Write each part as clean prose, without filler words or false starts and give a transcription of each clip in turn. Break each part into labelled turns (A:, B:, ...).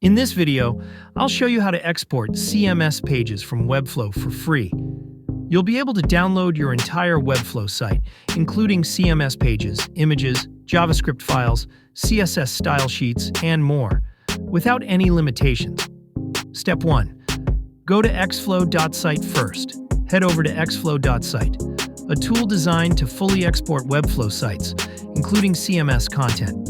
A: In this video, I'll show you how to export CMS pages from Webflow for free. You'll be able to download your entire Webflow site, including CMS pages, images, JavaScript files, CSS style sheets, and more, without any limitations. Step 1. Go to ExFlow.site first. Head over to ExFlow.site, a tool designed to fully export Webflow sites, including CMS content.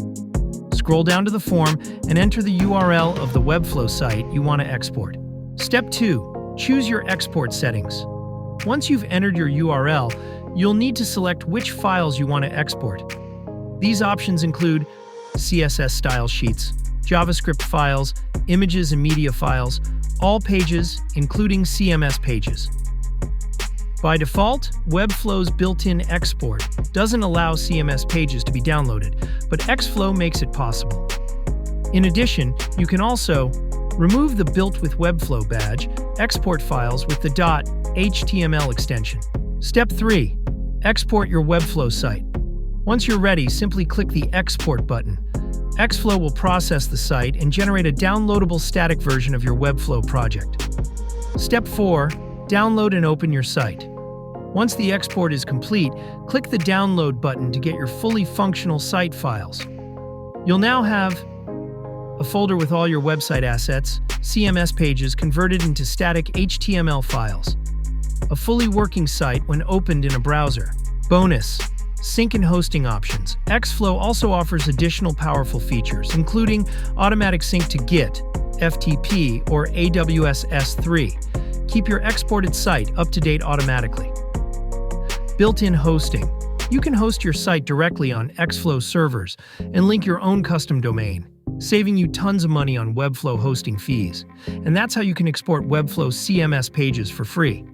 A: Scroll down to the form and enter the URL of the Webflow site you want to export. Step 2. Choose your export settings. Once you've entered your URL, you'll need to select which files you want to export. These options include CSS style sheets, JavaScript files, images and media files, all pages, including CMS pages. By default, Webflow's built-in export doesn't allow CMS pages to be downloaded, but ExFlow makes it possible. In addition, you can also remove the Built with Webflow badge, export files with the .html extension. Step 3. Export your Webflow site. Once you're ready, simply click the Export button. ExFlow will process the site and generate a downloadable static version of your Webflow project. Step 4. Download and open your site. Once the export is complete, click the Download button to get your fully functional site files. You'll now have a folder with all your website assets, CMS pages converted into static HTML files, a fully working site when opened in a browser. Bonus: sync and hosting options. ExFlow also offers additional powerful features, including automatic sync to Git, FTP, or AWS S3. Keep your exported site up to date automatically. Built-in hosting. You can host your site directly on ExFlow servers and link your own custom domain, saving you tons of money on Webflow hosting fees. And that's how you can export Webflow CMS pages for free.